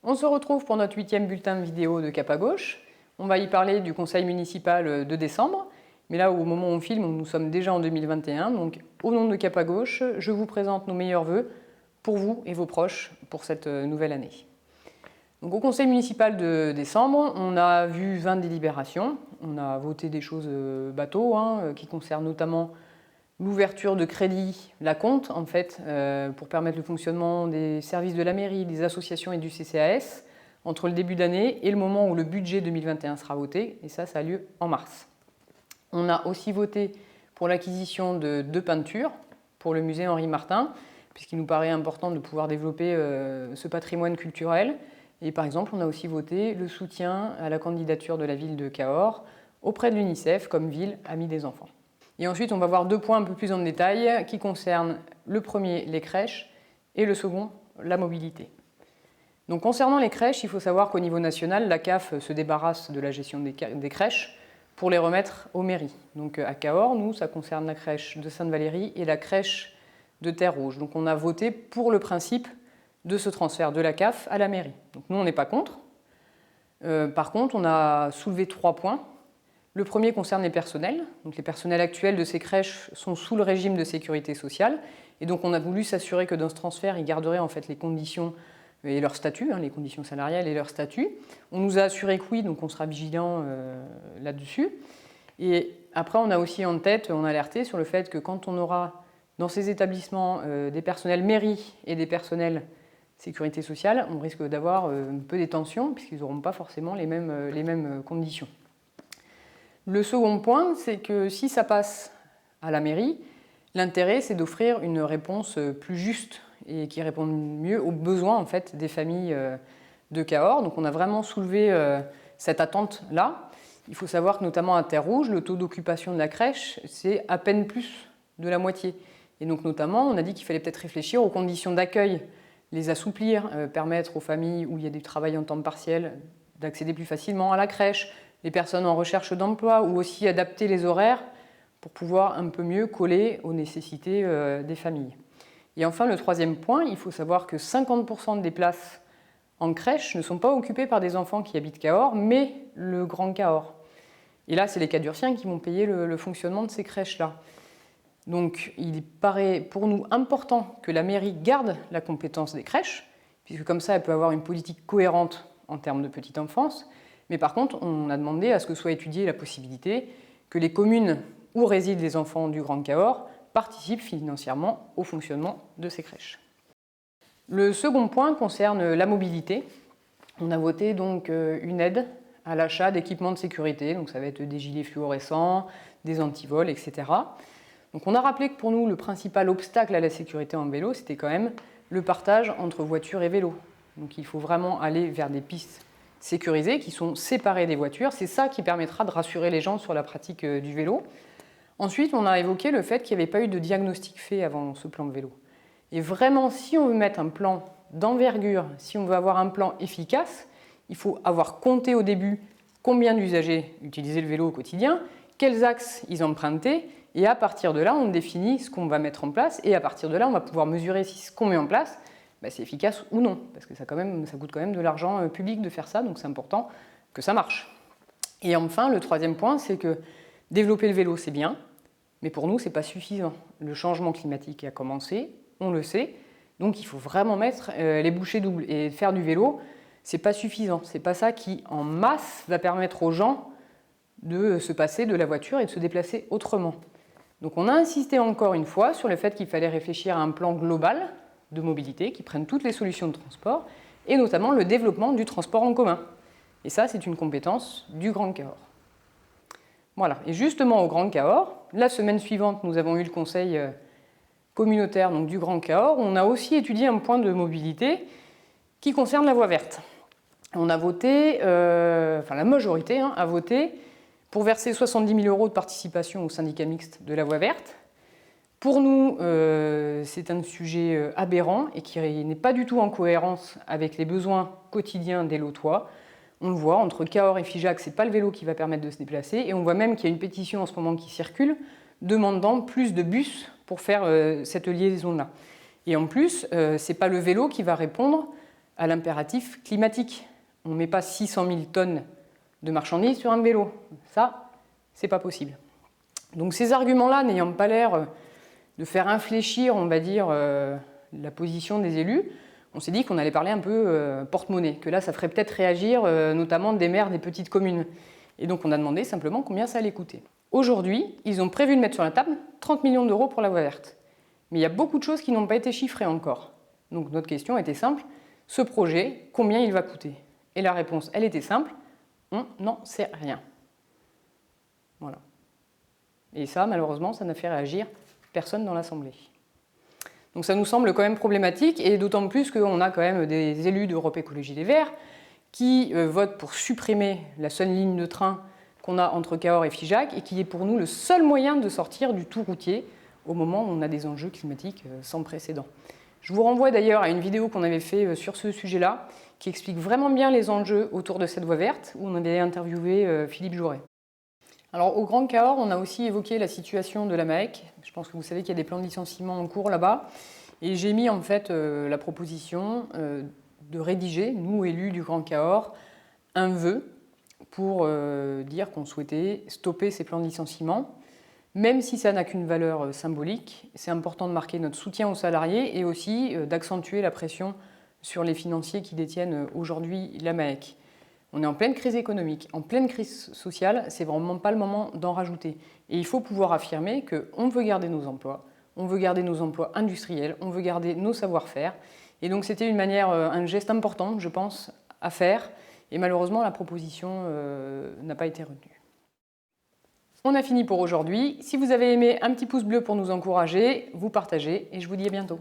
On se retrouve pour notre 8e bulletin de vidéo de Cap à Gauche. On va y parler du conseil municipal de décembre. Mais là, au moment où on filme, nous sommes déjà en 2021. Donc, au nom de Cap à Gauche, je vous présente nos meilleurs vœux pour vous et vos proches pour cette nouvelle année. Donc, au conseil municipal de décembre, on a vu 20 délibérations. On a voté des choses bateaux, qui concernent notamment l'ouverture de crédit, la compte en fait, pour permettre le fonctionnement des services de la mairie, des associations et du CCAS entre le début d'année et le moment où le budget 2021 sera voté, et ça a lieu en mars. On a aussi voté pour l'acquisition de 2 peintures pour le musée Henri Martin, puisqu'il nous paraît important de pouvoir développer ce patrimoine culturel. Et par exemple, on a aussi voté le soutien à la candidature de la ville de Cahors auprès de l'UNICEF comme ville amie des enfants. Et ensuite, on va voir 2 points un peu plus en détail qui concernent le premier, les crèches, et le second, la mobilité. Donc, concernant les crèches, il faut savoir qu'au niveau national, la CAF se débarrasse de la gestion des crèches pour les remettre aux mairies. Donc, à Cahors, nous, ça concerne la crèche de Sainte-Valérie et la crèche de Terre-Rouge. Donc, on a voté pour le principe de ce transfert de la CAF à la mairie. Donc, nous, on n'est pas contre. Par contre, on a soulevé 3 points. Le premier concerne les personnels. Donc les personnels actuels de ces crèches sont sous le régime de sécurité sociale. Et donc on a voulu s'assurer que dans ce transfert, ils garderaient en fait les conditions et leur statut, les conditions salariales et leur statut. On nous a assuré que oui, donc on sera vigilant là-dessus. Et après, on a aussi en tête, on a alerté sur le fait que quand on aura dans ces établissements des personnels mairie et des personnels sécurité sociale, on risque d'avoir un peu des tensions puisqu'ils n'auront pas forcément les mêmes conditions. Le second point, c'est que si ça passe à la mairie, l'intérêt, c'est d'offrir une réponse plus juste et qui réponde mieux aux besoins en fait, des familles de Cahors. Donc on a vraiment soulevé cette attente-là. Il faut savoir que notamment à Terre-Rouge, le taux d'occupation de la crèche, c'est à peine plus de la moitié. Et donc notamment, on a dit qu'il fallait peut-être réfléchir aux conditions d'accueil, les assouplir, permettre aux familles où il y a du travail en temps partiel d'accéder plus facilement à la crèche, les personnes en recherche d'emploi, ou aussi adapter les horaires pour pouvoir un peu mieux coller aux nécessités des familles. Et enfin, le troisième point, il faut savoir que 50% des places en crèche ne sont pas occupées par des enfants qui habitent Cahors, mais le Grand Cahors. Et là, c'est les Cadurciens qui vont payer le fonctionnement de ces crèches-là. Donc, il paraît pour nous important que la mairie garde la compétence des crèches, puisque comme ça, elle peut avoir une politique cohérente en termes de petite enfance. Mais par contre, on a demandé à ce que soit étudiée la possibilité que les communes où résident les enfants du Grand Cahors participent financièrement au fonctionnement de ces crèches. Le second point concerne la mobilité. On a voté donc une aide à l'achat d'équipements de sécurité, donc ça va être des gilets fluorescents, des antivols, etc. Donc on a rappelé que pour nous, le principal obstacle à la sécurité en vélo, c'était quand même le partage entre voitures et vélos. Donc il faut vraiment aller vers des pistes sécurisées qui sont séparées des voitures. C'est ça qui permettra de rassurer les gens sur la pratique du vélo. Ensuite, on a évoqué le fait qu'il n'y avait pas eu de diagnostic fait avant ce plan de vélo. Et vraiment, si on veut mettre un plan d'envergure, si on veut avoir un plan efficace, il faut avoir compté au début combien d'usagers utilisaient le vélo au quotidien, quels axes ils empruntaient, et à partir de là, on définit ce qu'on va mettre en place, et à partir de là, on va pouvoir mesurer si ce qu'on met en place, c'est efficace ou non, parce que ça coûte quand même de l'argent public de faire ça, donc c'est important que ça marche. Et enfin, le troisième point, c'est que développer le vélo, c'est bien, mais pour nous, ce n'est pas suffisant. Le changement climatique a commencé, on le sait, donc il faut vraiment mettre les bouchées doubles. Et faire du vélo, ce n'est pas suffisant. Ce n'est pas ça qui, en masse, va permettre aux gens de se passer de la voiture et de se déplacer autrement. Donc on a insisté encore une fois sur le fait qu'il fallait réfléchir à un plan global de mobilité qui prenne toutes les solutions de transport et notamment le développement du transport en commun. Et ça, c'est une compétence du Grand Cahors. Voilà, et justement au Grand Cahors, la semaine suivante, nous avons eu le conseil communautaire donc, du Grand Cahors. On a aussi étudié un point de mobilité qui concerne la voie verte. On a voté, la majorité a voté pour verser 70 000 € de participation au syndicat mixte de la voie verte. Pour nous, c'est un sujet aberrant et qui n'est pas du tout en cohérence avec les besoins quotidiens des Lotois. On le voit, entre Cahors et Figeac, ce n'est pas le vélo qui va permettre de se déplacer. Et on voit même qu'il y a une pétition en ce moment qui circule demandant plus de bus pour faire cette liaison-là. Et en plus, ce n'est pas le vélo qui va répondre à l'impératif climatique. On ne met pas 600 000 tonnes de marchandises sur un vélo. Ça, c'est pas possible. Donc ces arguments-là, n'ayant pas l'air de faire infléchir, on va dire, la position des élus, on s'est dit qu'on allait parler un peu porte-monnaie, que là, ça ferait peut-être réagir notamment des maires des petites communes. Et donc on a demandé simplement combien ça allait coûter. Aujourd'hui, ils ont prévu de mettre sur la table 30 millions d'euros pour la voie verte. Mais il y a beaucoup de choses qui n'ont pas été chiffrées encore. Donc notre question était simple, ce projet, combien il va coûter? Et la réponse, elle était simple, on n'en sait rien. Voilà. Et ça, malheureusement, ça n'a fait réagir personne dans l'Assemblée. Donc ça nous semble quand même problématique, et d'autant plus qu'on a quand même des élus d'Europe Écologie Les Verts qui votent pour supprimer la seule ligne de train qu'on a entre Cahors et Figeac, et qui est pour nous le seul moyen de sortir du tout routier au moment où on a des enjeux climatiques sans précédent. Je vous renvoie d'ailleurs à une vidéo qu'on avait fait sur ce sujet-là, qui explique vraiment bien les enjeux autour de cette voie verte, où on avait interviewé Philippe Jouret. Alors au Grand Cahors, on a aussi évoqué la situation de la MAEC. Je pense que vous savez qu'il y a des plans de licenciement en cours là-bas. Et j'ai mis en fait la proposition de rédiger, nous élus du Grand Cahors, un vœu pour dire qu'on souhaitait stopper ces plans de licenciement. Même si ça n'a qu'une valeur symbolique, c'est important de marquer notre soutien aux salariés et aussi d'accentuer la pression sur les financiers qui détiennent aujourd'hui la MAEC. On est en pleine crise économique, en pleine crise sociale, c'est vraiment pas le moment d'en rajouter. Et il faut pouvoir affirmer qu'on veut garder nos emplois, on veut garder nos emplois industriels, on veut garder nos savoir-faire. Et donc c'était une manière, un geste important, je pense, à faire. Et malheureusement, la proposition n'a pas été retenue. On a fini pour aujourd'hui. Si vous avez aimé, un petit pouce bleu pour nous encourager, vous partagez et je vous dis à bientôt.